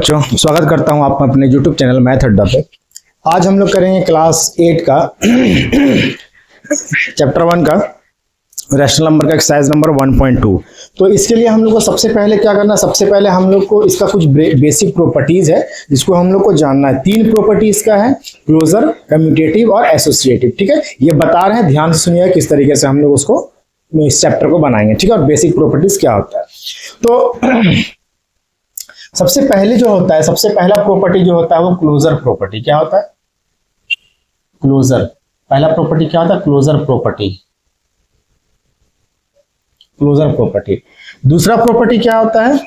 बच्चों, स्वागत करता हूं आपका अपने YouTube चैनल मैथ अड्डा पे। आज हम लोग करेंगे क्लास 8 का चैप्टर 1 का रैशनल नंबर का एक्सरसाइज नंबर 1.2। तो इसके लिए हम लोग को सबसे पहले क्या करना है, सबसे पहले हम लोग को इसका कुछ बेसिक प्रॉपर्टीज है जिसको हम लोग को जानना है। 3 प्रॉपर्टीज का है, क्लोजर, कम्यूटेटिव और एसोसिएटिव। ठीक है, ये बता रहे हैं, ध्यान से सुनिए किस तरीके से हम लोग उसको इस चैप्टर को बनाएंगे। ठीक है, और बेसिक प्रॉपर्टीज क्या होता है। तो सबसे पहले जो होता है, सबसे पहला प्रॉपर्टी जो होता है वो क्लोजर प्रॉपर्टी। क्या होता है? क्लोजर। पहला प्रॉपर्टी क्या होता है? Closure property. Closure property. दूसरा प्रॉपर्टी क्या होता है?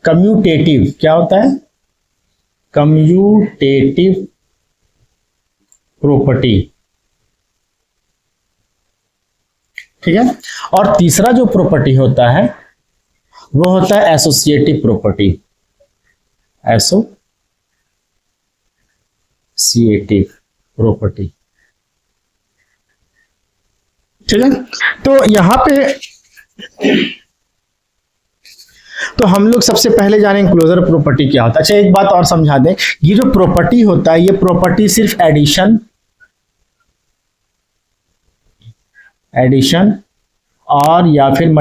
कम्यूटेटिव। क्या होता है? Commutative property. ठीक है, और तीसरा जो प्रॉपर्टी होता है वो होता है एसोसिएटिव प्रॉपर्टी। Associative property. ठीक है, तो यहां पे तो हम लोग सबसे पहले जानेंगे क्लोजर प्रॉपर्टी क्या होता है। अच्छा, एक बात और समझा दें, ये जो प्रॉपर्टी होता है ये प्रॉपर्टी सिर्फ एडिशन और या फिर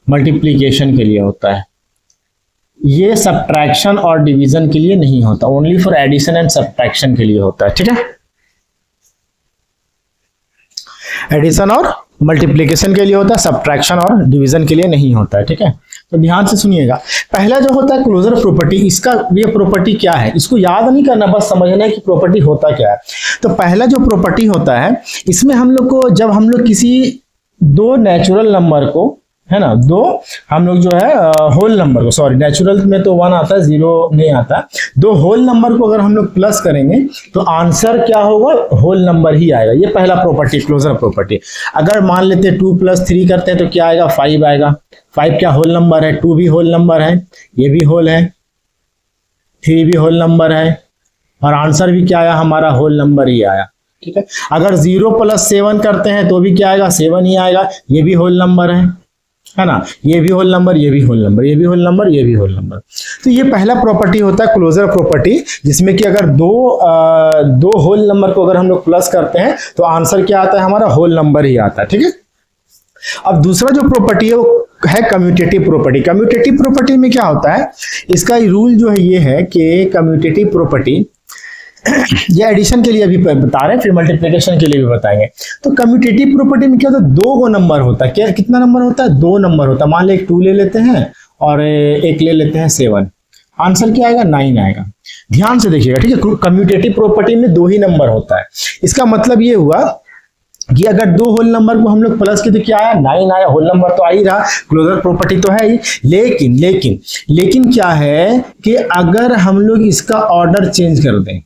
मल्टीप्लिकेशन के लिए होता है। ये सब्ट्रैक्शन और डिवीजन के लिए नहीं होता, only for addition and subtraction के लिए होता है। ठीक है, एडिशन और मल्टीप्लिकेशन के लिए होता है, सब्ट्रैक्शन और डिवीजन के लिए नहीं होता है। ठीक है, तो ध्यान से सुनिएगा। पहला जो होता है क्लोजर प्रॉपर्टी, इसका ये प्रॉपर्टी क्या है इसको याद नहीं करना, बस समझना है कि प्रॉपर्टी होता क्या है। तो पहला जो प्रॉपर्टी होता है इसमें हम लोग को, जब हम लोग किसी दो नेचुरल नंबर को, है ना, दो हम लोग जो है होल नंबर को, सॉरी नेचुरल में तो 1 आता है, 0 नहीं आता, दो होल नंबर को अगर हम लोग प्लस करेंगे तो आंसर क्या होगा? होल नंबर ही आएगा। ये पहला प्रॉपर्टी, क्लोजर प्रॉपर्टी। अगर मान लेते हैं 2 + 3 करते हैं तो क्या आएगा? 5 आएगा। 5 क्या होल नंबर है? 2 भी होल नंबर है, ये भी होल है, 3 भी होल नंबर है, और आंसर भी क्या आया? हमारा होल नंबर ही आया। ठीक है, अगर 0 + 7 करते हैं तो भी क्या आएगा? 7 ही आएगा, ये भी होल नंबर है ना, ये भी होल नंबर, ये भी होल नंबर, ये भी होल नंबर, ये भी होल नंबर। तो ये पहला प्रॉपर्टी होता है क्लोजर प्रॉपर्टी, जिसमें कि अगर दो होल नंबर को अगर हम लोग प्लस करते हैं तो आंसर क्या आता है? हमारा होल नंबर ही आता है। ठीक है, अब दूसरा जो प्रॉपर्टी है वो है कम्यूटेटिव प्रॉपर्टी। कम्यूटेटिव प्रॉपर्टी में क्या होता है, इसका रूल जो है ये है कि कम्यूटेटिव प्रॉपर्टी, ये एडिशन के लिए अभी बता रहे हैं, फिर मल्टीप्लिकेशन के लिए भी बताएंगे। तो कम्यूटेटिव प्रॉपर्टी में क्या होता है? 2 नंबर होता है। क्या, कितना नंबर होता है? 2 नंबर होता है। मान ले 2 ले लेते हैं और एक ले लेते हैं 7, आंसर क्या आएगा? 9 आएगा। ध्यान से देखिएगा। ठीक है, कम्यूटेटिव प्रॉपर्टी में 2 ही नंबर होता है। इसका मतलब ये हुआ कि अगर 2 होल नंबर को हम लोग प्लस किए तो क्या आया? 9 आया। होल नंबर तो आ ही रहा, क्लोजर प्रॉपर्टी तो है ही। लेकिन क्या है कि अगर हम लोग इसका ऑर्डर चेंज कर दें,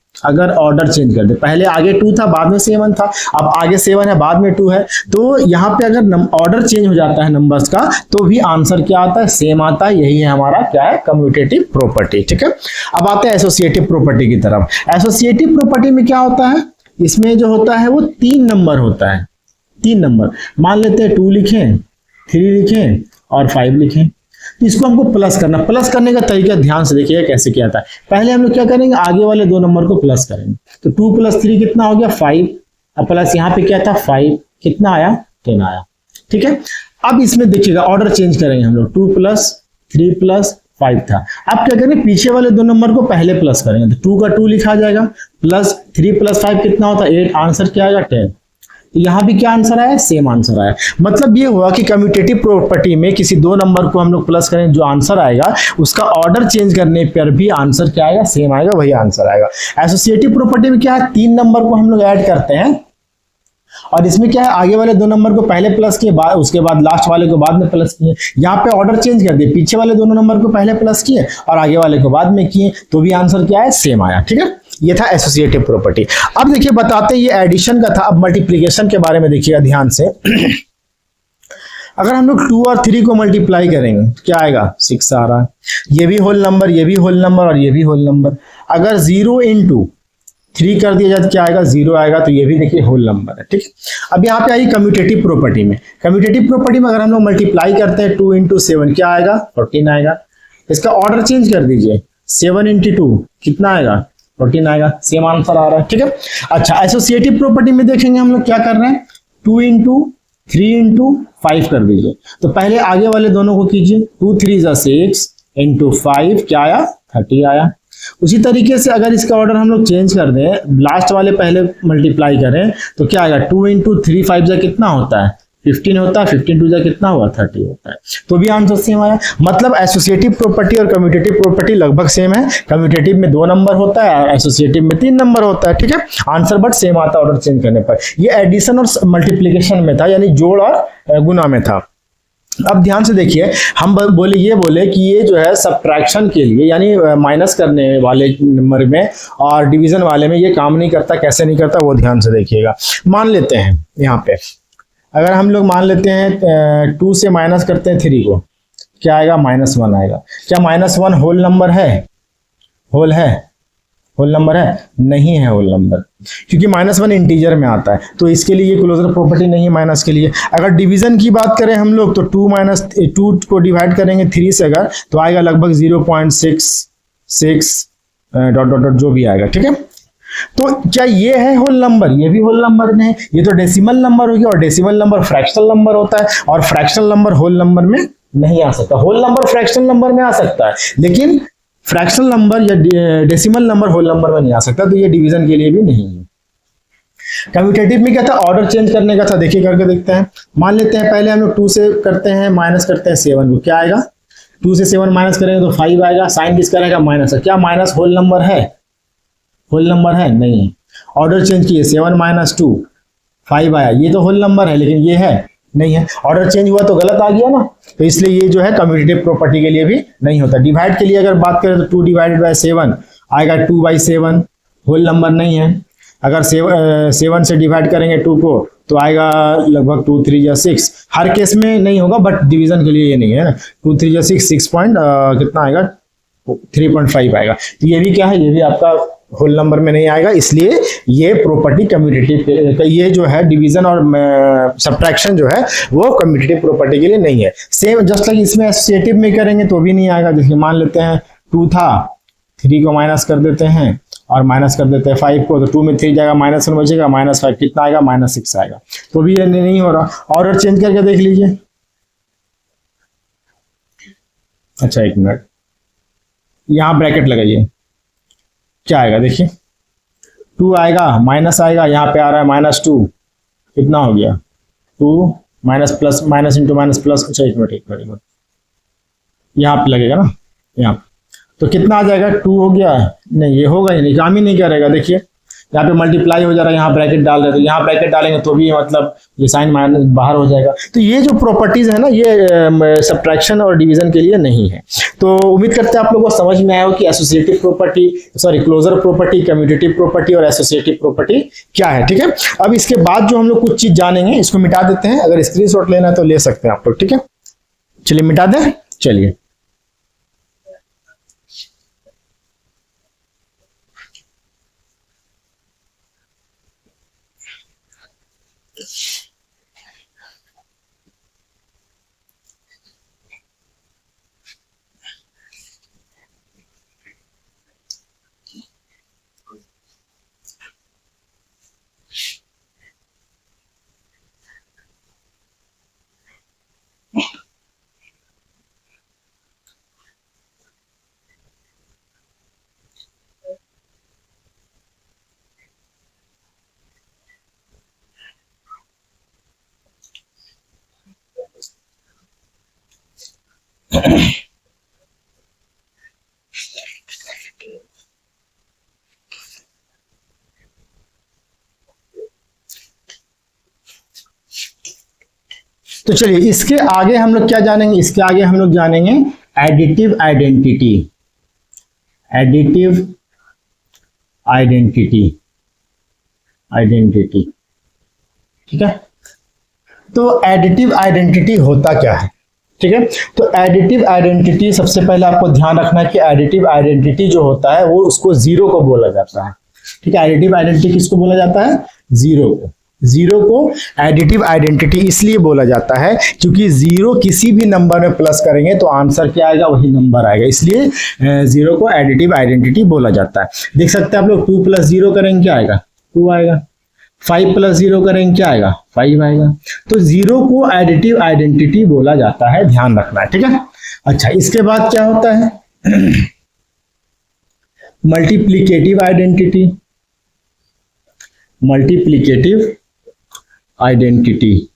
पहले आगे 2 था, बाद में 7 था, अब आगे 7 है, बाद में 2 है, तो यहाँ पे अगर ऑर्डर चेंज हो जाता है नंबर्स का तो भी आंसर क्या आता है? सेम आता है। यही है हमारा क्या है? Commutative property. ठीक है, अब आते हैं एसोसिएटिव प्रॉपर्टी की तरफ। एसोसिएटिव प्रॉपर्टी में क्या होता है? इसमें जो होता है वो 3 नंबर होता है। 3 नंबर, मान लेते हैं 2 लिखें, 3 लिखें और 5 लिखें, तो इसको हमको प्लस करना। प्लस करने का तरीका ध्यान से देखिएगा कैसे क्या आता है। पहले हम लोग क्या करेंगे? आगे वाले 2 नंबर को प्लस करेंगे। तो 2 + 3 कितना हो गया? 5, अब प्लस यहाँ पे क्या था? 5, कितना आया? 10 आया। ठीक है, अब इसमें देखिएगा ऑर्डर चेंज करेंगे हम लोग। 2 + 3 + 5 था, अब क्या करेंगे? पीछे वाले 2 नंबर को पहले प्लस करेंगे। तो 2 का 2 लिखा जाएगा, प्लस 3 + 5 कितना होता है? 8, आंसर क्या आएगा? 10। यहां भी क्या आंसर आया? सेम आंसर आया। मतलब ये हुआ कि कम्यूटेटिव प्रॉपर्टी में किसी 2 नंबर को हम लोग प्लस करें, जो आंसर आएगा उसका ऑर्डर चेंज करने पर भी आंसर क्या आएगा? सेम आएगा, वही आंसर आएगा। एसोसिएटिव प्रॉपर्टी में क्या है? 3 नंबर को हम लोग ऐड करते हैं और इसमें क्या है? आगे वाले 2 नंबर को पहले प्लस किए, बाद उसके बाद लास्ट वाले को बाद में प्लस किए। यहाँ पे ऑर्डर चेंज कर दिए, पीछे वाले दोनों नंबर को पहले प्लस किए और आगे वाले को बाद में किए, तो भी आंसर क्या है? सेम आया। ठीक है, ये था एसोसिएटिव प्रॉपर्टी। अब देखिए बताते हैं, ये एडिशन का था। अब मल्टीप्लिकेशन के बारे में देखिएगा ध्यान से। अगर हम लोग 2 और 3 को मल्टीप्लाई करेंगे तो क्या आएगा? 6 आ रहा है। ये भी होल नंबर, ये भी होल नंबर और ये भी होल नंबर। अगर 0 × 3 कर दिया जाए तो क्या आएगा? 0 आएगा। तो ये भी देखिए होल नंबर है। ठीक है, अब यहाँ पे आई कम्यूटेटिव प्रॉपर्टी में। कम्यूटेटिव प्रॉपर्टी में अगर हम लोग मल्टीप्लाई करते हैं 2 × 7 क्या आएगा? 14 आएगा। इसका ऑर्डर चेंज कर दीजिए, 7 × 2 कितना आएगा, 14 आएगा, सेम आंसर आ रहा है, ठीक है। अच्छा, एसोसिएटिव प्रॉपर्टी में देखेंगे हम लोग क्या कर रहे हैं, 2 × 3 × 5 कर दीजिए। तो पहले आगे वाले दोनों को कीजिए, 2 × 3 = 6 × 5 क्या आया, 30 आया। उसी तरीके से अगर इसका ऑर्डर हम लोग चेंज कर दें, लास्ट वाले पहले मल्टीप्लाई करें तो क्या आएगा, 2 × 3 5 जा कितना होता है, 15 होता है, 15 2 जा कितना हुआ, 30 होता है। तो भी आंसर सेम आया। मतलब एसोसिएटिव प्रॉपर्टी और कम्यूटेटिव प्रॉपर्टी लगभग सेम है। कम्यूटेटिव में 2 नंबर होता है और एसोसिएटिव में 3 नंबर होता है, ठीक है। आंसर बट सेम आता है ऑर्डर चेंज करने पर। ये एडिशन और मल्टीप्लीकेशन में था, यानी जोड़ और गुना में था। अब ध्यान से देखिए, हम बोले कि ये जो है सब्ट्रैक्शन के लिए, यानी माइनस करने वाले नंबर में और डिवीजन वाले में ये काम नहीं करता। कैसे नहीं करता वो ध्यान से देखिएगा। मान लेते हैं यहाँ पे, अगर हम लोग मान लेते हैं 2 से माइनस करते हैं 3 को, क्या आएगा, -1 आएगा। क्या -1 होल नंबर है, होल है, होल नंबर है, नहीं है होल नंबर, क्योंकि -1 इंटीजर में आता है। तो इसके लिए ये क्लोजर प्रॉपर्टी नहीं है माइनस के लिए। अगर डिवीजन की बात करें हम लोग तो 2 को डिवाइड करेंगे 3 से अगर, तो आएगा लगभग 0.66 डॉट डॉट डॉट जो भी आएगा, ठीक है। तो क्या ये है होल नंबर, ये भी होल नंबर में है। ये तो डेसिमल नंबर हो गया, और डेसिमल नंबर फ्रैक्शनल नंबर होता है, और फ्रैक्शनल नंबर होल नंबर में नहीं आ सकता। होल नंबर फ्रैक्शनल नंबर में आ सकता है, लेकिन फ्रैक्शनल नंबर या डेसिमल नंबर होल नंबर में नहीं आ सकता। तो ये डिवीजन के लिए भी नहीं है। कम्यूटेटिव में क्या था, ऑर्डर चेंज करने का था। देखिए करके देखते हैं। मान लेते हैं पहले हम लोग 2 से करते हैं, माइनस करते हैं 7 को, क्या आएगा, 2 से 7 माइनस करेंगे तो 5 आएगा। साइन किसका रहेगा, माइनस है। क्या माइनस होल नंबर है, होल नंबर है, नहीं है। ऑर्डर चेंज किए, 7 - 2 5 आया। ये तो होल नंबर है, लेकिन ये है नहीं है। ऑर्डर चेंज हुआ तो गलत आ गया ना, तो इसलिए ये जो है कम्यूटेटिव प्रॉपर्टी के लिए भी नहीं होता। डिवाइड के लिए अगर बात करें तो 2 / 7 आएगा 2/7, होल नंबर नहीं है। अगर 7 से डिवाइड करेंगे 2 को तो आएगा लगभग 2 3 × 6। हर केस में नहीं होगा, बट डिवीजन के लिए ये नहीं है ना। 2 3 × 6 6 कितना आएगा, 3.5 आएगा। तो ये भी क्या है, ये भी आपका होल नंबर में नहीं आएगा। इसलिए ये प्रॉपर्टी कम्यूटेटिव, ये जो है डिवीजन और सब्ट्रैक्शन जो है वो कम्यूटेटिव प्रॉपर्टी के लिए नहीं है। सेम जस्ट लाइक इसमें एसोसिएटिव में करेंगे तो भी नहीं आएगा। जैसे मान लेते हैं 2 था, 3 को माइनस कर देते हैं और माइनस कर देते हैं 5 को, तो 2 में 3 जाएगा, -1 बचेगा, -5 कितना आएगा, -6 आएगा। तो भी ये नहीं हो रहा। ऑर्डर चेंज करके देख लीजिए। अच्छा, 1 मिनट, यहां ब्रैकेट लगाइए, क्या आएगा देखिए, 2 आएगा, माइनस आएगा, यहाँ पे आ रहा है -2, कितना हो गया, 2 minus plus, minus into minus plus. अच्छा, 1 मिनट, यहाँ पे लगेगा ना, यहाँ तो कितना आ जाएगा, 2 हो गया, नहीं ये होगा ही नहीं, काम ही नहीं करेगा। देखिए यहाँ पे मल्टीप्लाई हो जा रहा है, यहाँ ब्रैकेट डाल रहे, तो यहाँ ब्रैकेट डालेंगे तो भी मतलब ये साइन माइनस बाहर हो जाएगा। तो ये जो प्रॉपर्टीज है ना, ये सब्ट्रैक्शन और डिवीजन के लिए नहीं है। तो उम्मीद करते हैं आप लोगों को समझ में आया हो कि associative property, sorry closure property, commutative property और एसोसिएटिव प्रॉपर्टी क्या है, ठीक है। अब इसके बाद जो हम लोग कुछ चीज जानेंगे, इसको मिटा देते हैं। अगर स्क्रीनशॉट लेना है तो ले सकते हैं आप लोग, ठीक है। चलिए मिटा दें, चलिए। तो चलिए इसके आगे हम लोग क्या जानेंगे, इसके आगे हम लोग जानेंगे additive identity. Additive identity, identity, ठीक है। तो एडिटिव आइडेंटिटी होता क्या है, ठीक है। तो एडिटिव आइडेंटिटी, सबसे पहले आपको ध्यान रखना है कि एडिटिव आइडेंटिटी जो होता है वो उसको जीरो को बोला जाता है, ठीक है। एडिटिव आइडेंटिटी किसको बोला जाता है, जीरो को, जीरो को एडिटिव आइडेंटिटी इसलिए बोला जाता है क्योंकि जीरो किसी भी नंबर में प्लस करेंगे तो आंसर क्या आएगा, वही नंबर आएगा, इसलिए जीरो को एडिटिव आइडेंटिटी बोला जाता है। देख सकते हैं आप लोग, 2 + 0 करेंगे क्या आएगा, 2 आएगा। 5 + 0 करेंगे क्या आएगा, 5 आएगा। तो जीरो को एडिटिव आइडेंटिटी बोला जाता है, ध्यान रखना है, ठीक है। अच्छा, इसके बाद क्या होता है, मल्टीप्लीकेटिव आइडेंटिटी। मल्टीप्लीकेटिव आइडेंटिटी,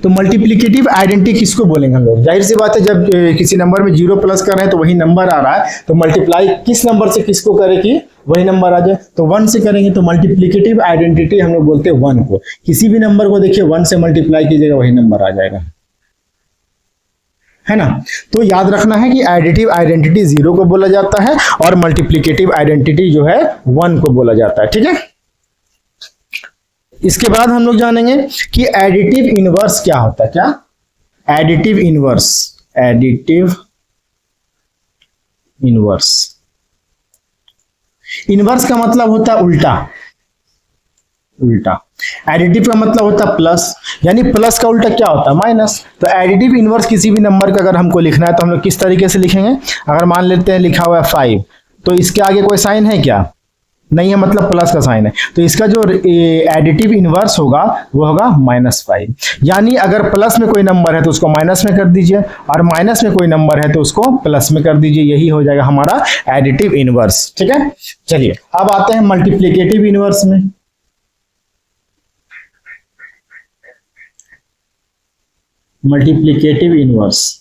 तो मल्टीप्लीकेटिव आइडेंटिटी किसको बोलेंगे हम लोग, जाहिर सी बात है जब किसी नंबर में 0 प्लस कर रहे हैं तो वही नंबर आ रहा है, तो मल्टीप्लाई किस नंबर से किसको करें कि वही नंबर आ जाए, तो 1 से करेंगे, तो मल्टीप्लीकेटिव आइडेंटिटी हम लोग बोलते हैं 1 को। किसी भी नंबर को देखिए 1 से मल्टीप्लाई कीजिएगा वही नंबर आ जाएगा, है ना। तो याद रखना है कि एडिटिव आइडेंटिटी 0 को बोला जाता है और मल्टीप्लीकेटिव आइडेंटिटी जो है 1 को बोला जाता है, ठीक है। इसके बाद हम लोग जानेंगे कि एडिटिव इनवर्स क्या होता है। क्या, additive inverse. Additive inverse, inverse का मतलब होता है उल्टा। उल्टा, एडिटिव का मतलब होता है प्लस, यानी प्लस का उल्टा क्या होता है, माइनस। तो एडिटिव इनवर्स किसी भी नंबर का अगर हमको लिखना है तो हम लोग किस तरीके से लिखेंगे, अगर मान लेते हैं लिखा हुआ है 5, तो इसके आगे कोई साइन है क्या, नहीं है, मतलब प्लस का साइन है, तो इसका जो एडिटिव इनवर्स होगा वो होगा -5। यानी अगर प्लस में कोई नंबर है तो उसको माइनस में कर दीजिए, और माइनस में कोई नंबर है तो उसको प्लस में कर दीजिए, यही हो जाएगा हमारा एडिटिव इनवर्स, ठीक है। चलिए अब आते हैं मल्टीप्लिकेटिव इनवर्स में। मल्टीप्लिकेटिव इनवर्स,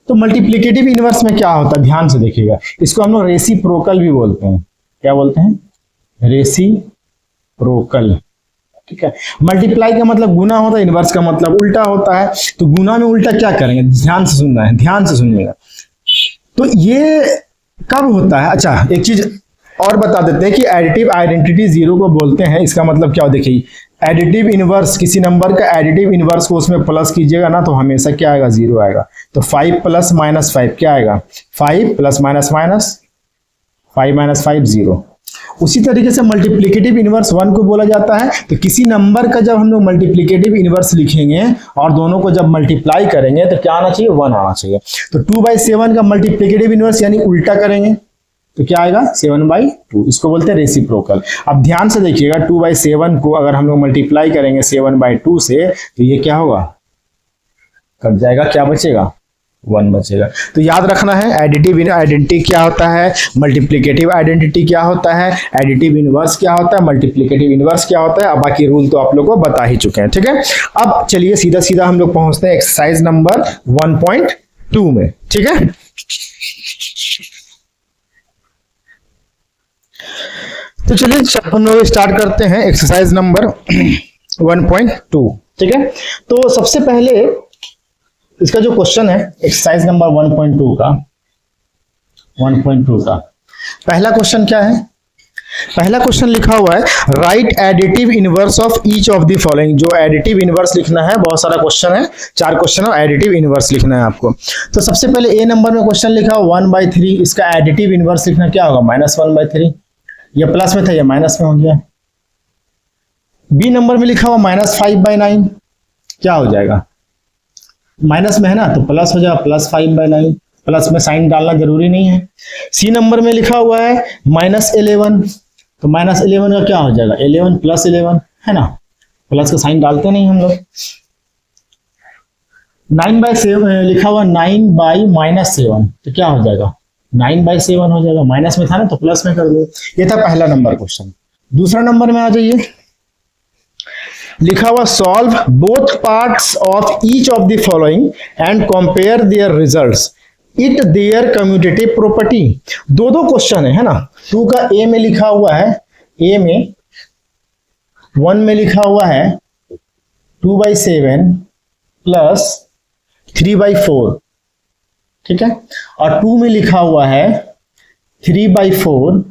तो मल्टीप्लिकेटिव इनवर्स में क्या होता है, ध्यान से देखिएगा, इसको हम लोग रेसिप्रोकल भी बोलते हैं। क्या बोलते हैं, रेसिप्रोकल, ठीक है। मल्टीप्लाई का मतलब गुना होता है, इनवर्स का मतलब उल्टा होता है। तो गुना में उल्टा क्या करेंगे, ध्यान से सुनना है, ध्यान से सुनिएगा। तो ये कब होता है, अच्छा एक चीज और बता देते हैं कि एडिटिव आइडेंटिटी 0 को बोलते हैं, इसका मतलब क्या हो, देखिए एडिटिव इनवर्स, किसी नंबर का एडिटिव इनवर्स को उसमें प्लस कीजिएगा ना तो हमेशा क्या आएगा, 0 आएगा। तो 5 + -5 क्या आएगा, 5 + -, 5 - 5 0। उसी तरीके से मल्टीप्लिकेटिव इनवर्स 1 को बोला जाता है। तो किसी नंबर का जब हम लोग मल्टीप्लिकेटिव इनवर्स लिखेंगे और दोनों को जब मल्टीप्लाई करेंगे तो क्या आना चाहिए, 1 आना चाहिए। तो 2/7 का मल्टीप्लिकेटिव इनवर्स यानी उल्टा करेंगे तो क्या आएगा, 7/2, इसको बोलते हैं रेसिप्रोकल। अब ध्यान से देखिएगा, 2/7 को अगर हम लोग मल्टीप्लाई करेंगे 7/2 से तो ये क्या होगा, कट जाएगा, क्या बचेगा, 1 बचेगा। तो याद रखना है एडिटिव आइडेंटिटी क्या होता है, मल्टीप्लिकेटिव आइडेंटिटी क्या होता है, एडिटिव इनवर्स क्या होता है, मल्टीप्लिकेटिव इनवर्स क्या होता है। अब बाकी रूल तो आप लोग को बता ही चुके हैं, ठीक है। अब चलिए सीधा सीधा हम लोग पहुंचते हैं एक्सरसाइज नंबर 1.2 में, ठीक है। तो चलिए हम लोग स्टार्ट करते हैं एक्सरसाइज नंबर 1.2, ठीक है। तो सबसे पहले इसका जो क्वेश्चन है एक्सरसाइज नंबर 1.2 का, 1.2 का पहला क्वेश्चन क्या है, पहला क्वेश्चन लिखा हुआ है right additive inverse of each of the following. जो एडिटिव इनवर्स लिखना है, बहुत सारा क्वेश्चन है, 4 क्वेश्चन है, एडिटिव इनवर्स लिखना है आपको। तो सबसे पहले ए नंबर में क्वेश्चन लिखा हुआ 1/3, इसका एडिटिव इनवर्स लिखना क्या होगा, -1/3। ये प्लस में था, ये माइनस में हो गया। बी नंबर में लिखा हुआ -5/9, क्या हो जाएगा, माइनस में है ना तो प्लस हो जाएगा, +5/9, प्लस में साइन डालना जरूरी नहीं है। सी नंबर में लिखा हुआ है -11, तो -11 का क्या हो जाएगा, 11 + 11, है ना, प्लस का साइन डालते नहीं हम लोग। 9/7 लिखा हुआ 9/-7, तो क्या हो जाएगा, 9/7 हो जाएगा, माइनस में था ना तो प्लस में कर दो। ये था पहला नंबर क्वेश्चन। दूसरा नंबर में आ जाइए, लिखा हुआ solve both parts of each of the following and compare their results it their commutative property. दो क्वेश्चन है ना। 2 का ए में लिखा हुआ है, ए में 1 में लिखा हुआ है 2/7 + 3/4, ठीक है, और 2 में लिखा हुआ है 3/4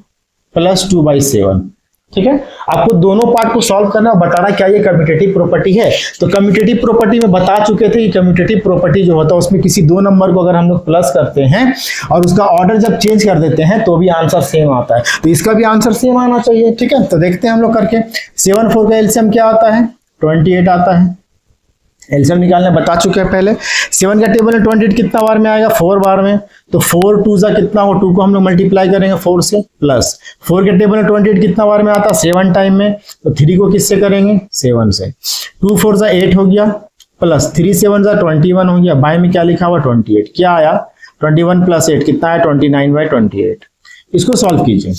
+ 2/7। ठीक है, आपको दोनों पार्ट को सॉल्व करना और बताना क्या ये कम्यूटेटिव प्रॉपर्टी है। तो कम्यूटेटिव प्रॉपर्टी में बता चुके थे कि कम्यूटेटिव प्रॉपर्टी जो होता है उसमें किसी दो नंबर को अगर हम लोग प्लस करते हैं और उसका ऑर्डर जब चेंज कर देते हैं तो भी आंसर सेम आता है, तो इसका भी आंसर सेम आना चाहिए। ठीक है, तो देखते हैं हम लोग करके। 7 4 का एलसीएम क्या आता है, 28 आता है। एलसीएम निकालने बता चुके हैं पहले। 7 का टेबल में 28 कितना बार में आएगा, 4 बार में, तो 4 2 जा कितना हो, 2 को हम लोग मल्टीप्लाई करेंगे 4 से, प्लस 4 के टेबल में 28 कितना बार में आता है, 7 टाइम में, तो 3 को किससे करेंगे, 7 से। 2 4 जा 8 हो गया, प्लस 3 7 जा 21 हो गया, बाय में क्या लिखा हुआ 28, क्या आया 21 प्लस 8 कितना है 29/28। इसको सॉल्व कीजिए।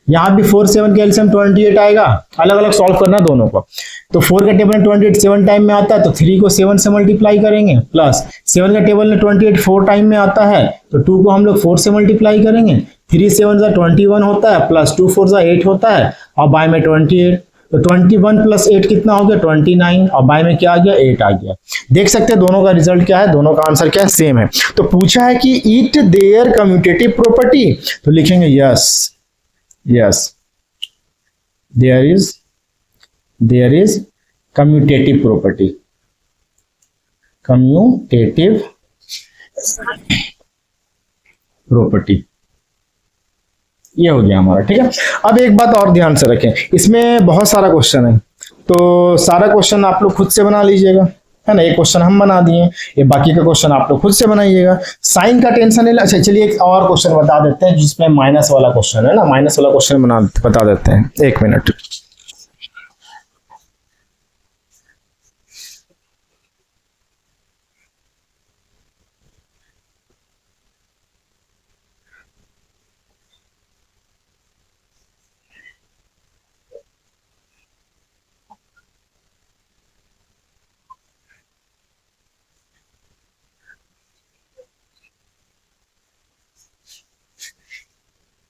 यहाँ भी 4 7 के एलसीएम 28 आएगा, अलग अलग सॉल्व करना दोनों को। तो 4 का टेबल में 28 7 टाइम में आता है, तो 3 को 7 से मल्टीप्लाई करेंगे, प्लस 7 का टेबल में 28 4 टाइम में आता है, तो 2 को हम लोग 4 से मल्टीप्लाई करेंगे, 3 7 जा 21 होता है, प्लस 2 4 जा 8 होता है, और बाय में 28, तो 21 प्लस 8 कितना हो गया 29, और बाय में क्या आ गया 8 आ गया। देख सकते हैं दोनों का रिजल्ट क्या है, दोनों का आंसर क्या है, सेम है। तो पूछा है कि इट देयर कम्यूटेटिव प्रॉपर्टी, तो लिखेंगे yes, yes, there is commutative property, commutative property, ये हो गया हमारा। ठीक है, अब एक बात और ध्यान से रखें, इसमें बहुत सारा क्वेश्चन है, तो सारा क्वेश्चन आप लोग खुद से बना लीजिएगा, है ना। एक क्वेश्चन हम बना दिए, ये बाकी का क्वेश्चन आप लोग खुद से बनाइएगा, साइन का टेंशन नहीं। अच्छा चलिए एक और क्वेश्चन बता देते हैं जिसमें माइनस वाला क्वेश्चन है ना, माइनस वाला क्वेश्चन बता देते हैं, 1 मिनट।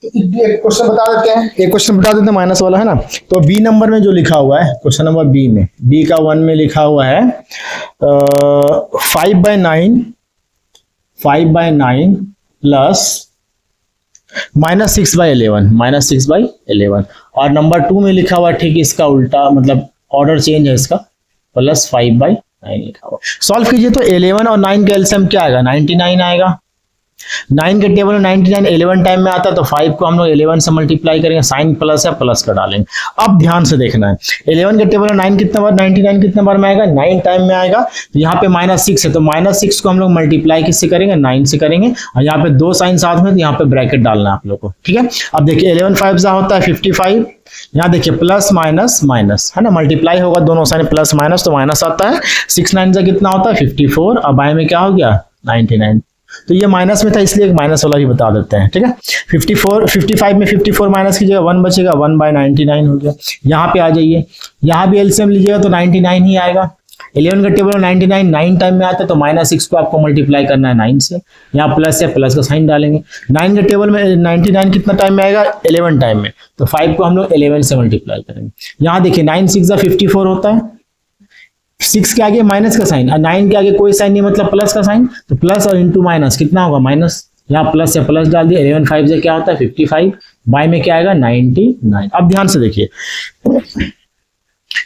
एक क्वेश्चन बता देते हैं, एक क्वेश्चन बता देते हैं माइनस वाला, है ना। तो बी नंबर में जो लिखा हुआ है, क्वेश्चन नंबर बी में, बी का 1 में लिखा हुआ है 5/9 प्लस -6/11, और नंबर 2 में लिखा हुआ ठीक इसका उल्टा, मतलब ऑर्डर चेंज है इसका, प्लस 5/9 लिखा हुआ। सॉल्व कीजिए तो 11 और 9 का एलसीएम क्या आएगा, 99 आएगा। 9 के टेबल में 99 11 टाइम में आता है, तो 5 को हम लोग 11 से मल्टीप्लाई करेंगे, साइन प्लस है, प्लस का डालेंगे। अब ध्यान से देखना है, 11 के टेबल में 9 कितना बार, 99 कितना बार में आएगा, 9 टाइम में आएगा। तो यहाँ पे -6 है, तो -6 को हम लोग मल्टीप्लाई किससे करेंगे, 9 से करेंगे, और यहाँ पे 2 साइन साथ में, तो यहाँ पे ब्रैकेट डालना है आप लोग को। ठीक है, अब देखिए 11 5 जा होता है 55, यहाँ देखिए प्लस माइनस माइनस, है ना, मल्टीप्लाई होगा दोनों साइन प्लस माइनस, तो माइनस आता है। 6 9 जा कितना होता है 54, और बाय में क्या हो गया 99, तो ये माइनस में था इसलिए एक माइनस वाला भी बता देते हैं। ठीक है, 55 में 54 माइनस कीजिएगा, 1 बचेगा, 1/99 हो गया। यहाँ पे आ जाइए, यहाँ भी एलसीएम लीजिएगा तो 99 ही आएगा। 11 का टेबल में 99 9 टाइम में आता है, तो -6 को आपको मल्टीप्लाई करना है 9 से, यहाँ प्लस है, प्लस का साइन डालेंगे। 9 के टेबल में 99 कितना टाइम में आएगा, 11 टाइम में, तो 5 को हम लोग 11 से मल्टीप्लाई करेंगे। यहाँ देखिए 9 6 जा 54 होता है, 6 के आगे माइनस का साइन, और 9 के आगे कोई साइन नहीं, मतलब प्लस का साइन, तो प्लस और इंटू माइनस कितना होगा माइनस, यहाँ प्लस से प्लस डाल दिया। 11 5 से क्या होता है 55, बाय में क्या आएगा 99। अब ध्यान से देखिए,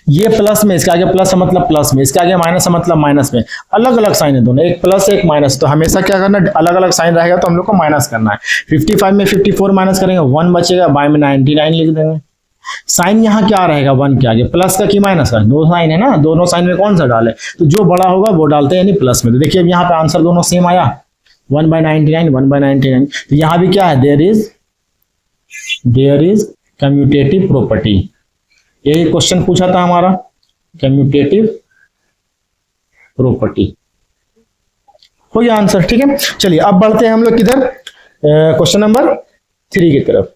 ये प्लस में, इसके आगे प्लस मतलब प्लस में, इसके आगे माइनस मतलब माइनस में, अलग अलग साइन है दोनों, एक प्लस एक माइनस, तो हमेशा क्या करना है, अलग अलग साइन रहेगा तो हम लोग को माइनस करना है। 55 में 54 माइनस करेंगे, 1 बचेगा, बाय में 99 लिख देंगे। साइन यहाँ क्या रहेगा 1 के आगे, प्लस का कि माइनस का, दो साइन है ना, दोनों साइन में कौन सा डाले, तो जो बड़ा होगा वो डालते हैं, यानी प्लस में। तो देखिए अब यहाँ पे आंसर दोनों सेम आया, 1/99 1/99। तो यहाँ भी क्या है, देयर इज कम्यूटेटिव प्रॉपर्टी, यही क्वेश्चन पूछा था हमारा, कम्यूटेटिव प्रॉपर्टी हो गया आंसर। ठीक है, चलिए अब बढ़ते हैं हम लोग किधर, क्वेश्चन नंबर 3 की तरफ।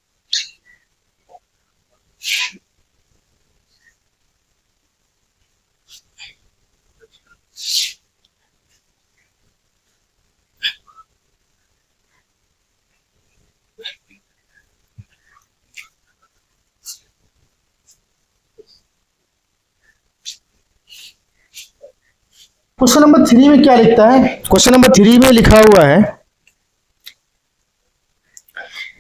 क्वेश्चन नंबर 3 में क्या लिखता है, क्वेश्चन नंबर 3 में लिखा हुआ है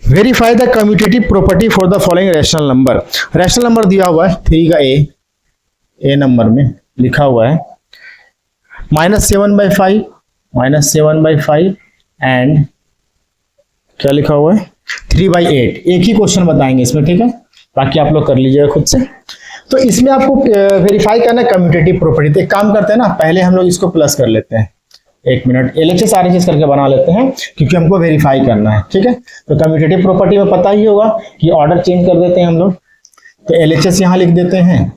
verify the commutative property for the following rational number. Rational number दिया हुआ है 3 का ए नंबर में लिखा हुआ है -7/5 -7/5 एंड क्या लिखा हुआ है 3/8। एक ही क्वेश्चन बताएंगे इसमें, ठीक है, बाकी आप लोग कर लीजिएगा खुद से। तो इसमें आपको वेरीफाई करना है कम्यूटेटिव प्रॉपर्टी। तो एक काम करते हैं ना, पहले हम लोग इसको प्लस कर लेते हैं, 1 मिनट LHS RHS करके बना लेते हैं क्योंकि हमको वेरीफाई करना है, ठीक है। तो कम्यूटेटिव प्रॉपर्टी में पता ही होगा कि ऑर्डर चेंज कर देते हैं हम लोग, तो LHS यहाँ लिख देते हैं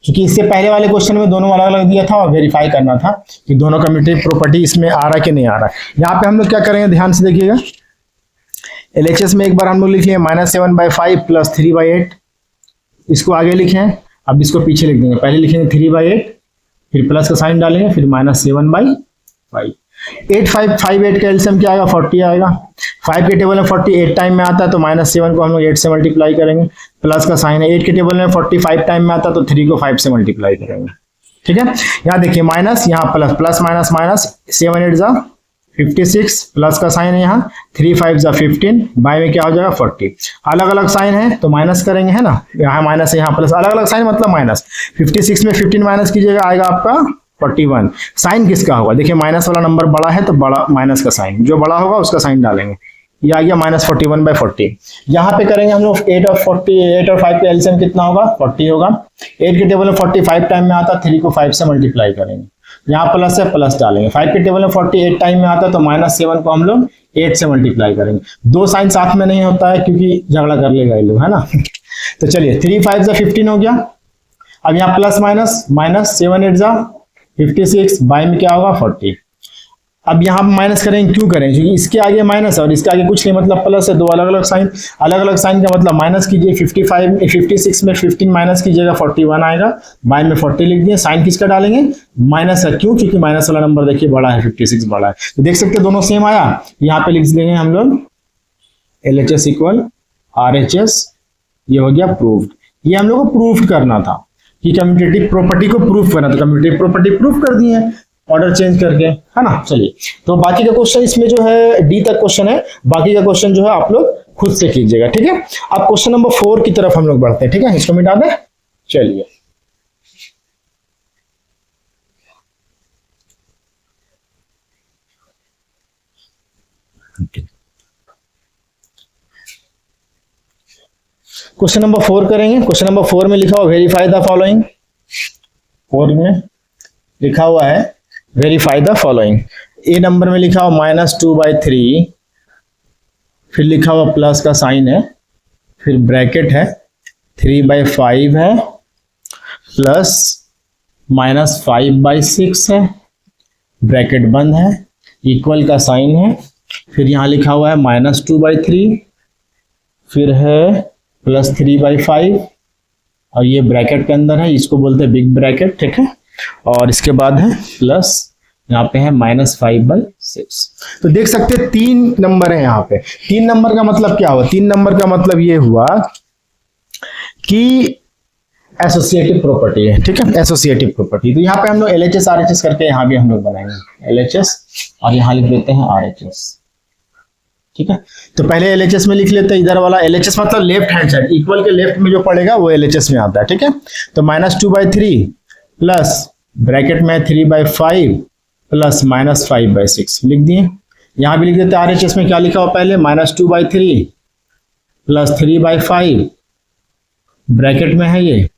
क्योंकि इससे पहले वाले क्वेश्चन में दोनों अलग अलग दिया था और वेरीफाई करना था कि दोनों कम्यूटेटिव प्रॉपर्टी इसमें आ रहा है कि नहीं आ रहा है। यहाँ पे हम लोग क्या करेंगे, ध्यान से देखिएगा। LHS में एक बार हम लोग लिख लिए -7/5 + 3/8, इसको आगे लिखें, अब इसको पीछे लिख देंगे। पहले लिखेंगे 3/8, फिर प्लस का साइन डालेंगे, फिर -7/5। 8 5 8 का एलसीएम क्या आएगा 40 आएगा। 5 के टेबल में 40 8 टाइम में आता है तो -7 को हम लोग 8 से मल्टीप्लाई करेंगे, प्लस का साइन है। 8 के टेबल में 45 टाइम में आता है तो 3 को 5 से मल्टीप्लाई करेंगे, ठीक है। यहाँ देखिए माइनस, यहाँ प्लस, प्लस माइनस माइनस, 7 8 जा 56, प्लस का साइन है यहाँ, 3 5 जा 15, बाय में क्या हो जाएगा 40। अलग अलग साइन है तो माइनस करेंगे, है ना, यहाँ माइनस है यहाँ प्लस, अलग अलग साइन मतलब माइनस। 56 में 15 माइनस कीजिएगा आएगा आपका 41। साइन किसका होगा, देखिए माइनस वाला नंबर बड़ा है तो बड़ा माइनस का साइन, जो बड़ा होगा उसका साइन डालेंगे। ये आ गया -41/40। यहाँ पे करेंगे हम लोग 8 और 5 का एलसीएम कितना होगा 40 होगा। 8 के टेबल में 45 टाइम में आता, 3 को 5 से मल्टीप्लाई करेंगे, यहाँ प्लस है प्लस डालेंगे। 5 के टेबल में 48 टाइम में आता तो -7 को हम लोग 8 से मल्टीप्लाई करेंगे। दो साइन साथ में नहीं होता है क्योंकि झगड़ा कर लेगा ये लोग, है ना। तो चलिए 3 5 जा 15 हो गया। अब यहाँ प्लस माइनस, -7 8 जा 56, बाय में क्या होगा 40। अब यहाँ माइनस करेंगे, क्यों करें, क्योंकि इसके आगे माइनस है और इसके आगे कुछ नहीं, मतलब प्लस है। दो अलग अलग साइन, अलग अलग साइन का मतलब माइनस कीजिए। 56 में 15 माइनस कीजिएगा 41 आएगा, बाय में 40 लिख दिए। साइन किसका डालेंगे माइनस है, क्यों, क्योंकि माइनस वाला नंबर देखिए बड़ा है, 56 बड़ा है। तो देख सकते हैं दोनों सेम आया। यहाँ पे लिख देंगे हम लोग LHS = RHS, ये हो गया प्रूव्ड। ये हम लोग को प्रूफ करना था कि कम्यूटेटिव प्रॉपर्टी को प्रूफ करना, तो कम्यूटेटिव प्रॉपर्टी प्रूफ कर दिए ऑर्डर चेंज करके, है ना। चलिए तो बाकी का क्वेश्चन इसमें जो है D तक क्वेश्चन है, बाकी का क्वेश्चन जो है आप लोग खुद से कीजिएगा, ठीक है। अब क्वेश्चन नंबर 4 की तरफ हम लोग बढ़ते हैं, ठीक है, इसको मिटा दें। चलिए क्वेश्चन नंबर 4 करेंगे। क्वेश्चन नंबर 4 में लिखा हुआ वेरीफाई द फॉलोइंग। 4 में लिखा हुआ है verify the following. A number में लिखा हुआ -2/3, फिर लिखा हुआ प्लस का साइन है, फिर ब्रैकेट है, 3/5 है, प्लस -5/6 है, ब्रैकेट बंद है, इक्वल का साइन है, फिर यहाँ लिखा हुआ है -2/3, फिर है +3/5 और ये ब्रैकेट के अंदर है, इसको बोलते हैं बिग ब्रैकेट, ठीक है। और इसके बाद है प्लस, यहाँ पे है -5/6। तो देख सकते हैं 3 नंबर है यहाँ पे। 3 नंबर का मतलब क्या हुआ, 3 नंबर का मतलब ये हुआ कि एसोसिएटिव प्रॉपर्टी है, ठीक है, एसोसिएटिव प्रॉपर्टी। तो यहाँ पे हम लोग LHS RHS करके यहाँ भी हम लोग बनाएंगे LHS और यहाँ लिख देते हैं RHS, ठीक है। तो पहले LHS में लिख लेते हैं, इधर वाला LHS मतलब लेफ्ट हैंड साइड, इक्वल के लेफ्ट में जो पड़ेगा वो LHS में आता है, ठीक है। तो -2/3 प्लस ब्रैकेट में 3/5 प्लस -5/6 लिख दिए। यहाँ भी लिख देते हैं RHS में क्या लिखा हुआ पहले, -2/3 प्लस 3/5 ब्रैकेट में है ये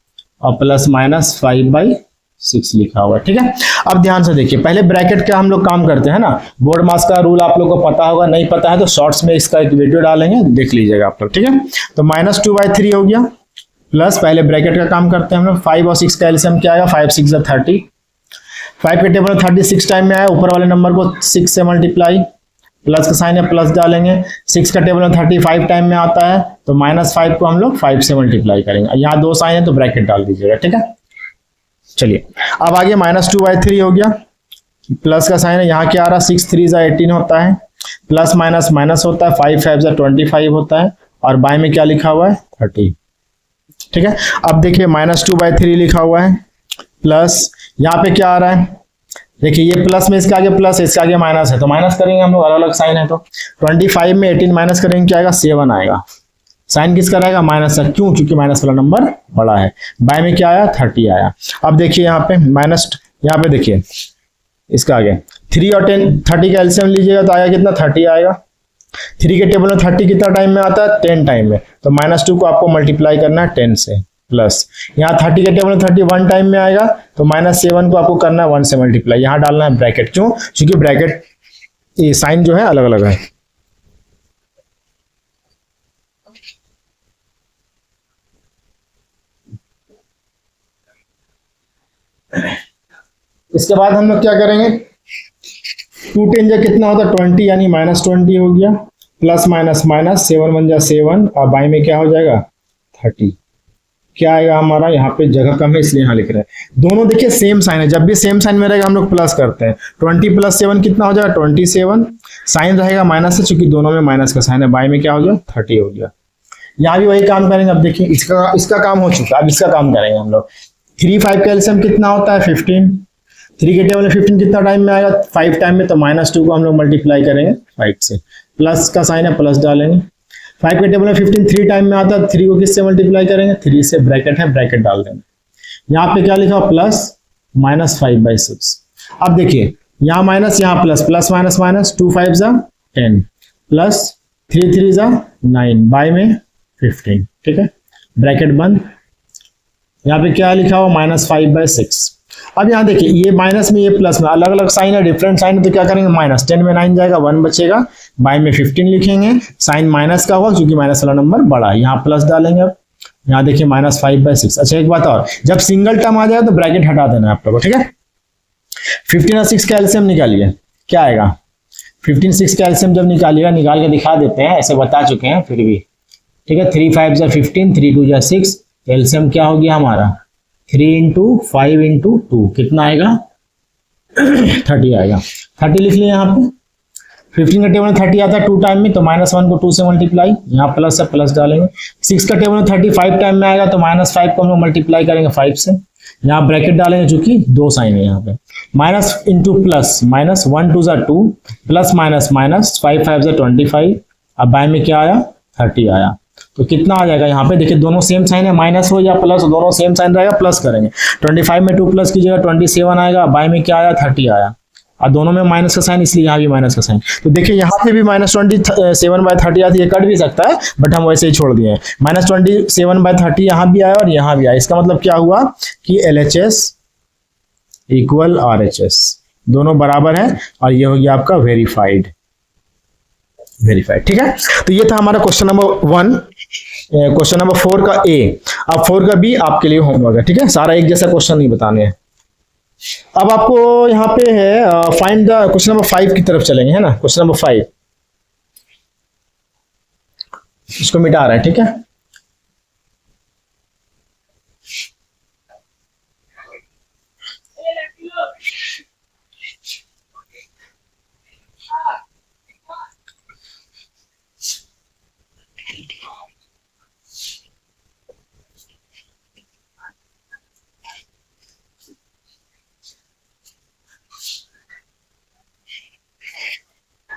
और प्लस -5/6 लिखा हुआ है, ठीक है। अब ध्यान से देखिए, पहले ब्रैकेट का हम लोग काम करते हैं ना। बोर्ड मास का रूल आप लोग को पता होगा, नहीं पता है तो शॉर्ट्स में इसका एक वीडियो डालेंगे, देख लीजिएगा आप लोग, ठीक है। तो -2/3 हो गया, प्लस पहले ब्रैकेट का काम करते हैं हम लोग। 5 और 6 का एलसीएम क्या आएगा, 5 6 जा 30। 5 के टेबल में 36 टाइम में आया, ऊपर वाले नंबर को 6 से मल्टीप्लाई, प्लस का साइन है प्लस डालेंगे। 6 का टेबल में 35 टाइम में आता है तो -5 को हम लोग 5 से मल्टीप्लाई करेंगे। यहाँ 2 साइन है तो ब्रैकेट डाल दीजिएगा, ठीक है। चलिए अब आगे -2/3 हो गया, प्लस का साइन है, यहाँ क्या आ रहा है 6 3 जा 18 होता है, प्लस माइनस माइनस होता है, 5 5 जा 25 होता है और बाय में क्या लिखा हुआ है 30, ठीक है। अब देखिए -2/3 लिखा हुआ है, प्लस यहाँ पे क्या आ रहा है देखिए ये प्लस में इसके आगे प्लस है, इसके आगे माइनस है, तो माइनस करेंगे हम लोग, अलग अलग साइन है। तो 25 में 18 माइनस करेंगे क्या आएगा, 7 आएगा। साइन किसका रहेगा, माइनस का, क्यों, क्योंकि माइनस वाला नंबर बड़ा है। बाय में क्या आया, 30 आया। अब देखिए यहाँ पे माइनस, यहाँ पे देखिए इसका आगे 3 और 30 का एलसीएम लीजिएगा तो आएगा कितना, 30 आएगा। 3 के टेबल में 30 कितना टाइम में आता है, 10 टाइम में, तो -2 को आपको मल्टीप्लाई करना है 10 से, प्लस यहाँ 30 के टेबल में 31 टाइम में आएगा, तो -7 को आपको करना है 1 से मल्टीप्लाई, यहाँ डालना है ब्रैकेट, क्यों, क्योंकि ब्रैकेट ये साइन जो है अलग अलग है। इसके बाद हम लोग क्या करेंगे, 2 10 जा कितना होता है 20, यानी -20 हो गया, प्लस माइनस माइनस 7 1 जा 7, और बाई में क्या हो जाएगा 30। क्या आएगा हमारा, यहाँ पे जगह कम है इसलिए यहाँ लिख रहे हैं। दोनों देखिए सेम साइन है, जब भी सेम साइन में रहेगा हम लोग प्लस करते हैं। 20 + 7 कितना हो जाएगा 27, साइन रहेगा माइनस से, चूंकि दोनों में माइनस का साइन है, बाई में क्या हो गया 30 हो गया। यहाँ भी वही काम करेंगे। अब देखिए इसका काम हो चुका, अब इसका काम करेंगे हम लोग। 3 5 का एलसीएम कितना होता है 15, 3 के टेबल में 15 कितना टाइम में आएगा, 5 टाइम में, तो -2 को हम लोग मल्टीप्लाई करेंगे 5 से, प्लस का साइन है प्लस डालेंगे। 5 के टेबल में 15 3 टाइम में आता है, 3 को किससे मल्टीप्लाई करेंगे, 3 से, ब्रैकेट है ब्रैकेट डाल देंगे। यहाँ पे क्या लिखा हो, प्लस -5/6। अब देखिए यहाँ माइनस यहाँ प्लस, प्लस माइनस माइनस, 2 5 जा 10, प्लस 3 3 जा 9, बाई में 15, ठीक है, ब्रैकेट बंद। यहाँ पे क्या लिखा हो, -5/6। अब यहाँ देखिए ये माइनस में ये प्लस में अलग अलग साइन है, डिफरेंट साइन है, तो क्या करेंगे, माइनस 10 में 9 जाएगा, 1 बचेगा, बाई में 15 लिखेंगे, साइन माइनस का होगा क्योंकि माइनस वाला नंबर बड़ा है, यहाँ प्लस डालेंगे। अब यहाँ देखिए -5/6। अच्छा एक बात और, जब सिंगल टर्म आ जाए तो ब्रैकेट हटा देना है आप लोगों को, ठीक है। 15 और 6 का एलसीएम निकालिए, क्या आएगा, 15 6 का एलसीएम जब निकालिएगा, निकाल के दिखा देते हैं, ऐसे बता चुके हैं फिर भी, ठीक है। 3 5 जा 15, 3 2 जा 6, एलसीएम क्या हो गया हमारा 3 × 5 × 2 कितना आएगा 30 आएगा। 30 लिख लिया यहाँ पे। 15 का टेबल में 30 आता है 2 टाइम में, तो -1 को 2 से मल्टीप्लाई, यहाँ प्लस है प्लस डालेंगे। 6 का टेबल में 35 टाइम में आएगा, तो -5 को हम लोग मल्टीप्लाई करेंगे 5 से, यहाँ ब्रैकेट डालेंगे चूंकि 2 साइन है यहाँ पे, माइनस इंटू प्लस, -1 2 जा 2, प्लस माइनस माइनस, 5 5 जा 25, अब बाय में क्या आया 30 आया। तो कितना आ जाएगा, यहाँ पे देखिए दोनों सेम साइन है, माइनस हो या प्लस, दोनों सेम साइन रहेगा, प्लस करेंगे। 25 में 2 प्लस कीजिएगा 27 आएगा, बाय में क्या आया 30 आया, और दोनों में माइनस का साइन, इसलिए यहाँ भी माइनस का साइन। तो देखिए यहाँ पे भी -27/30 आती है, कट भी सकता है बट हम वैसे ही छोड़ दिए हैं। -27/30 यहाँ भी आया और यहाँ भी आया, इसका मतलब क्या हुआ कि LHS = RHS, दोनों बराबर है, और ये हो गया आपका वेरीफाइड, ठीक है। तो ये था हमारा क्वेश्चन नंबर 1। क्वेश्चन नंबर 4 का A, अब 4 का B आपके लिए होमवर्क है, ठीक है, सारा एक जैसा क्वेश्चन नहीं बताने हैं। अब आपको यहाँ पे है फाइंड द, क्वेश्चन नंबर 5 की तरफ चलेंगे, है ना, क्वेश्चन नंबर 5 इसको मिटा रहा है, ठीक है।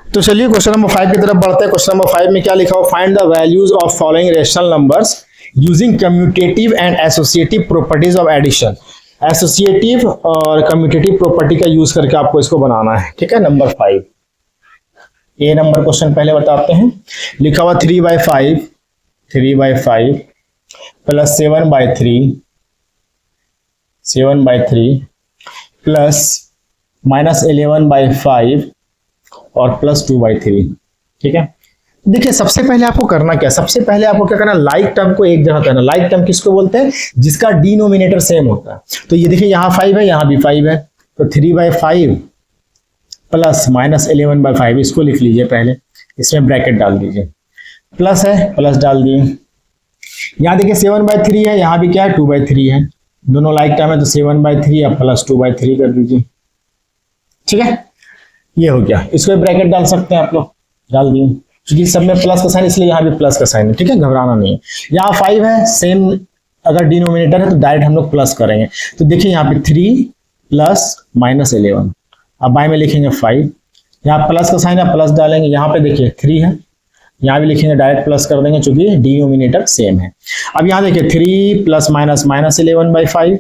तो चलिए क्वेश्चन नंबर 5 की तरफ बढ़ते हैं। क्वेश्चन नंबर 5 में क्या लिखा हो, find the values of following rational numbers using commutative and associative properties of addition. Associative और कम्यूटेटिव प्रॉपर्टी का यूज करके आपको इसको बनाना है, ठीक है। नंबर 5 ए नंबर क्वेश्चन पहले बताते हैं। लिखा हुआ 3/5 प्लस 7/3 प्लस -11/5 और प्लस 2/3, ठीक है। देखिए सबसे पहले आपको करना क्या, सबसे पहले आपको क्या करना, लाइक टर्म को एक जगह करना। लाइक टर्म किसको बोलते हैं, जिसका डिनोमिनेटर सेम होता है। तो ये देखिए यहाँ 5 है, यहाँ भी 5 है, तो 3/5 प्लस -11/5 इसको लिख लीजिए पहले, इसमें ब्रैकेट डाल दीजिए, प्लस है प्लस डाल दिए। यहाँ देखिए 7/3 है, यहाँ भी क्या है 2/3 है, दोनों लाइक टर्म है, तो 7/3 और प्लस 2/3 कर दीजिए, ठीक है। ये हो गया, इसको ब्रैकेट डाल सकते हैं आप लोग, डाल दिए, क्योंकि सब में प्लस का साइन, इसलिए यहाँ भी प्लस का साइन है, ठीक है, घबराना नहीं है। यहाँ 5 है, सेम अगर डिनोमिनेटर है तो डायरेक्ट हम लोग प्लस करेंगे। तो देखिए यहाँ पे 3 प्लस -11, अब बाई में लिखेंगे 5, यहाँ प्लस का साइन है प्लस डालेंगे, यहाँ पे देखिए 3 है, यहाँ भी लिखेंगे डायरेक्ट प्लस कर देंगे चूंकि डिनोमिनेटर सेम है। अब यहाँ देखिए 3 प्लस माइनस माइनस 11/5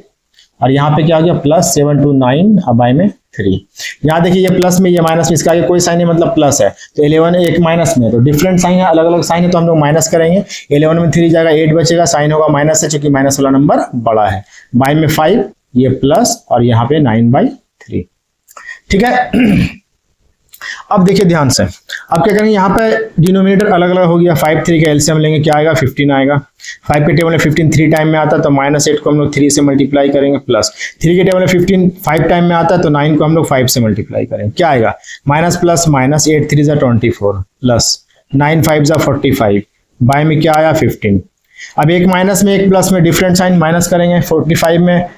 और यहाँ पे क्या हो गया प्लस 7 to 9, अब बाई में 3। यहाँ देखिए ये प्लस में ये माइनस में, इसका आगे कोई साइन नहीं मतलब प्लस है, तो 11 एक माइनस में, तो डिफरेंट साइन है, अलग अलग साइन है, तो हम लोग माइनस करेंगे। 11 में 3 जाएगा 8 बचेगा, साइन होगा माइनस है चूंकि माइनस वाला नंबर बड़ा है। बाई में 5 ये प्लस और यहाँ पे 9/3, ठीक है। अब देखिए ध्यान से, अब क्या करेंगे, यहाँ पे डिनोमिनेटर अलग अलग हो गया, 5 3 का एलसीएम लेंगे, क्या आएगा 15 आएगा। 5 के टेबल में 15 3 टाइम में आता है तो -8 को हम लोग 3 से मल्टीप्लाई करेंगे, प्लस 3 के टेबल में 15 5 टाइम में आता है तो 9 को हम लोग 5 से मल्टीप्लाई करेंगे, क्या आएगा minus plus minus 8 3 = 24 plus 9 5 = 45, by में क्या आया 15। अब एक माइनस में एक प्लस में डिफरेंट साइन, माइनस करेंगे, 45 में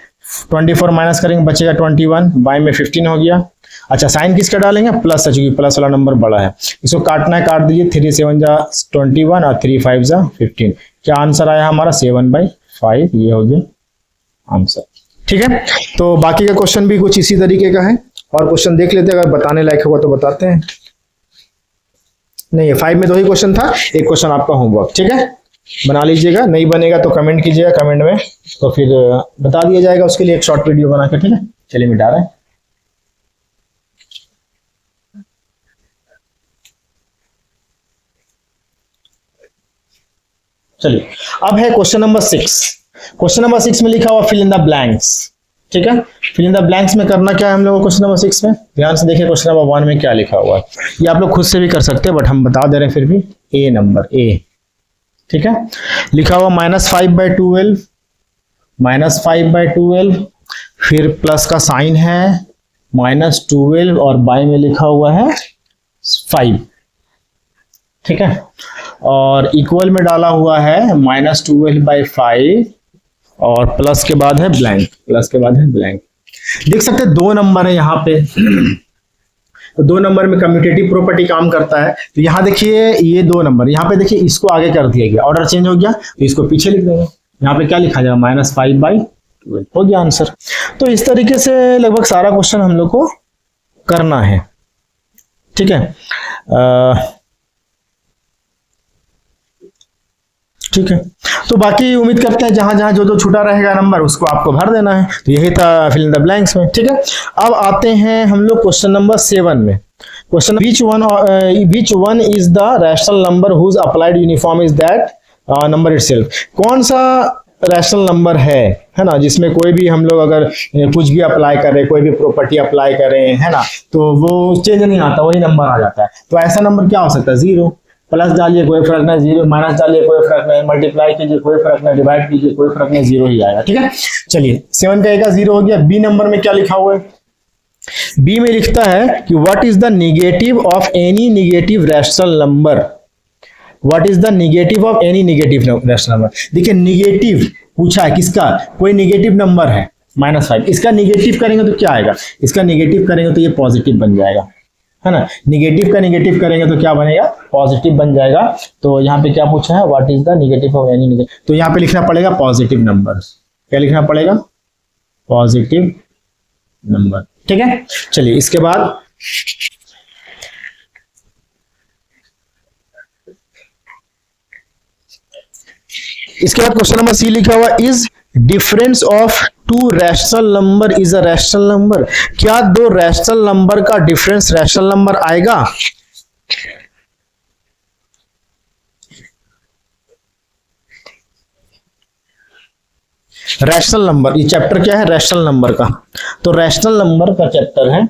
24 माइनस करेंगे बचेगा 21, बाय में 15 हो गया। अच्छा साइन किसका डालेंगे प्लस है क्योंकि प्लस वाला नंबर बड़ा है, इसको काटना है काट दीजिए, 3 7 = 21 और 3 5 = 15, क्या आंसर आया हमारा 7/5, ये हो गया आंसर, ठीक है। तो बाकी का क्वेश्चन भी कुछ इसी तरीके का है, और क्वेश्चन देख लेते हैं, अगर बताने लायक होगा तो बताते हैं। नहीं 5 में 2 ही क्वेश्चन था, एक क्वेश्चन आपका होमवर्क, ठीक है, बना लीजिएगा, नहीं बनेगा तो कमेंट कीजिएगा कमेंट में, तो फिर बता दिया जाएगा, उसके लिए एक शॉर्ट वीडियो बना के, ठीक है। चलिए मिटा रहे हैं। चलिए अब है क्वेश्चन नंबर 6। क्वेश्चन नंबर 6 में लिखा हुआ फिल इन द ब्लैंक्स, ठीक है। फिल इन द ब्लैंक्स में करना क्या है हम लोगों को क्वेश्चन नंबर 6 में, ध्यान से देखिए क्वेश्चन नंबर 1 में क्या लिखा हुआ है, ये आप लोग खुद से भी कर सकते हैं बट हम बता दे रहे हैं फिर भी। ए नंबर ए, ठीक है, लिखा हुआ -5/12, -5/12, फिर प्लस का साइन है -12 और बाय में लिखा हुआ है 5, ठीक है, और इक्वल में डाला हुआ है -12/5 और प्लस के बाद है ब्लैंक, प्लस के बाद है ब्लैंक। देख सकते हैं 2 नंबर है यहाँ पे तो 2 नंबर में कम्यूटेटिव प्रॉपर्टी काम करता है, तो यहाँ देखिए ये 2 नंबर, यहाँ पे देखिए इसको आगे कर दिया गया, ऑर्डर चेंज हो गया तो इसको पीछे लिख देंगे, यहाँ पे क्या लिखा जाएगा -5/12, हो गया आंसर। तो इस तरीके से लगभग सारा क्वेश्चन हम लोग को करना है, ठीक है। ठीक है, तो बाकी उम्मीद करते हैं जहां जहां जो छूटा रहेगा नंबर उसको आपको भर देना है, तो यही था फिल इन द ब्लैंक्स में, ठीक है। अब आते हैं हम लोग क्वेश्चन नंबर 7 में। Question which one is the rational number whose applied uniform is that number itself, कौन सा रैशनल नंबर है ना, जिसमें कोई भी हम लोग अगर कुछ भी अप्लाई करें, कोई भी प्रॉपर्टी अप्लाई करें, है ना, तो वो चेंज नहीं आता, वही नंबर आ जाता है। तो ऐसा नंबर क्या हो सकता है, 0, प्लस डालिए कोई फर्क नहीं, 0 माइनस डालिए कोई फर्क नहीं, मल्टीप्लाई कीजिए कोई फर्क नहीं, डिवाइड कीजिए कोई फर्क नहीं, 0 ही आएगा, ठीक है। चलिए 7 का एक 0 हो गया। बी नंबर में क्या लिखा हुआ है, बी में लिखता है कि what is the negative of any negative rational number, what is the negative of any negative rational number. देखिए नेगेटिव पूछा है किसका, कोई नेगेटिव नंबर है -5, इसका नेगेटिव करेंगे तो क्या आएगा, इसका नेगेटिव करेंगे तो ये पॉजिटिव बन जाएगा, है ना, नेगेटिव का नेगेटिव करेंगे तो क्या बनेगा, पॉजिटिव बन जाएगा। तो यहाँ पे क्या पूछा है, what is the negative of any negative, तो यहाँ पे लिखना पड़ेगा पॉजिटिव नंबर, क्या लिखना पड़ेगा, पॉजिटिव नंबर, ठीक है। चलिए इसके बाद क्वेश्चन नंबर सी लिखा हुआ is difference of 2 rational number is a rational number, क्या 2 रैशनल नंबर का डिफरेंस रैशनल नंबर आएगा। रैशनल नंबर, ये चैप्टर क्या है, रैशनल नंबर का, तो रैशनल नंबर का चैप्टर है।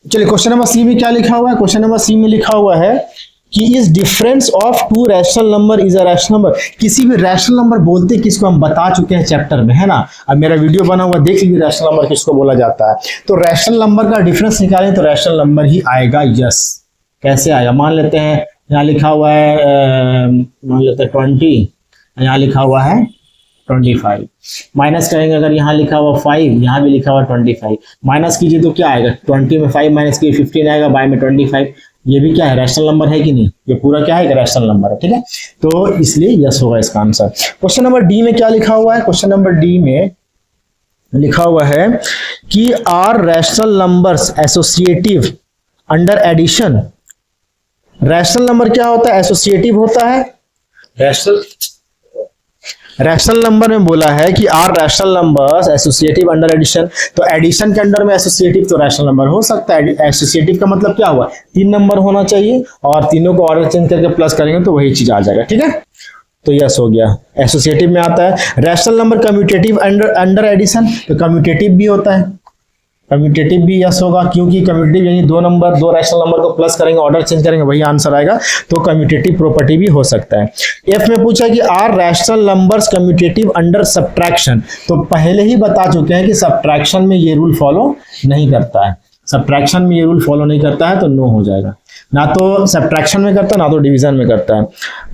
चलिए क्वेश्चन नंबर सी में क्या लिखा हुआ है, क्वेश्चन नंबर सी में लिखा हुआ है कि is difference of 2 rational number is a rational number, किसी भी रैशनल नंबर बोलते किसको हम बता चुके हैं चैप्टर में, है ना। अब मेरा वीडियो बना हुआ देख लीजिए रैशनल नंबर किसको बोला जाता है, तो रैशनल नंबर का डिफरेंस निकालें तो रैशनल नंबर ही आएगा, यस। कैसे आएगा, मान लेते हैं यहाँ लिखा हुआ है, मान लेते हैं 20, यहाँ लिखा हुआ है 25, माइनस करेंगे अगर यहाँ लिखा हुआ 5, यहाँ भी लिखा हुआ 25, माइनस कीजिए तो क्या आएगा, 20 में 5 माइनस किए 15 आएगा, बाय में 25, ये भी क्या है, रैशनल नंबर है कि नहीं, ये पूरा क्या है, रैशनल नंबर है, ठीक है। तो इसलिए यस होगा इसका आंसर। क्वेश्चन नंबर डी में क्या लिखा हुआ है, क्वेश्चन नंबर डी में लिखा हुआ है कि are rational numbers associative under addition. Rational number क्या होता है? एसोसिएटिव होता है। रैशनल नंबर में बोला है कि are rational numbers associative under addition, तो एडिशन के अंडर में एसोसिएटिव तो रैशनल नंबर हो सकता है। एसोसिएटिव का मतलब क्या हुआ? 3 नंबर होना चाहिए और तीनों को ऑर्डर चेंज करके प्लस करेंगे तो वही चीज आ जाएगा। ठीक है, तो यस हो गया, एसोसिएटिव में आता है। Rational number commutative under addition, तो कम्यूटेटिव भी होता है। कम्यूटेटिव भी यस होगा, क्योंकि कम्यूटेटिव यानी दो रैशनल नंबर को प्लस करेंगे, ऑर्डर चेंज करेंगे, वही आंसर आएगा, तो कम्यूटेटिव प्रॉपर्टी भी हो सकता है। एफ में पूछा कि are rational numbers commutative under subtraction, तो पहले ही बता चुके हैं कि सब्ट्रैक्शन में ये रूल फॉलो नहीं करता है। सब्ट्रैक्शन में ये रूल फॉलो नहीं करता है तो नो हो जाएगा, ना तो सब्ट्रैक्शन में करता है ना तो डिवीजन में करता है।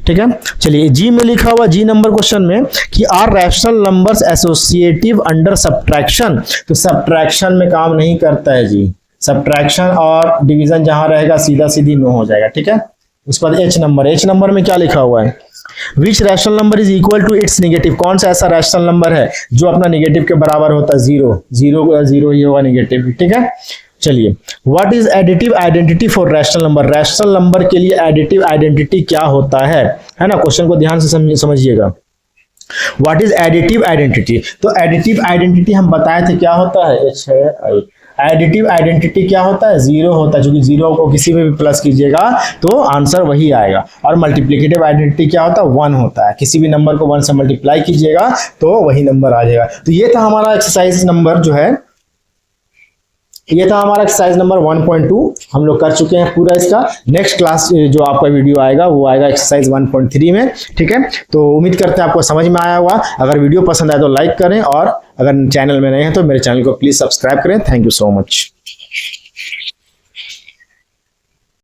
ठीक है, चलिए जी में लिखा हुआ, जी नंबर क्वेश्चन में कि are rational numbers associative under subtraction, तो सब्ट्रैक्शन में काम नहीं करता है जी। सब्ट्रैक्शन और डिवीजन जहां रहेगा सीधा सीधी नो हो जाएगा। ठीक है, उसके बाद एच नंबर में क्या लिखा हुआ है? Which rational number is equal to its negative, कौन सा ऐसा रैशनल नंबर है जो अपना नेगेटिव के बराबर होता है? जीरो ही होगा नेगेटिव। ठीक है, चलिए what is additive identity for rational number, rational number के लिए एडिटिव आइडेंटिटी क्या होता है ना? क्वेश्चन को ध्यान से समझिएगा। व्हाट इज एडिटिव आइडेंटिटी, तो एडिटिव आइडेंटिटी हम बताए थे क्या होता है? एडिटिव आइडेंटिटी क्या होता है? 0 होता है, क्योंकि 0 को किसी में भी प्लस कीजिएगा तो आंसर वही आएगा। और मल्टीप्लिकेटिव आइडेंटिटी क्या होता है? 1 होता है, किसी भी नंबर को 1 से मल्टीप्लाई कीजिएगा तो वही नंबर आ जाएगा। तो ये था हमारा एक्सरसाइज नंबर जो है, ये था हमारा एक्सरसाइज नंबर 1.2 हम लोग कर चुके हैं पूरा। इसका नेक्स्ट क्लास जो आपका वीडियो आएगा वो आएगा एक्सरसाइज 1.3 में। ठीक है, तो उम्मीद करते हैं आपको समझ में आया होगा। अगर वीडियो पसंद आए तो लाइक करें और अगर चैनल में नए हैं तो मेरे चैनल को प्लीज सब्सक्राइब करें। Thank you so much.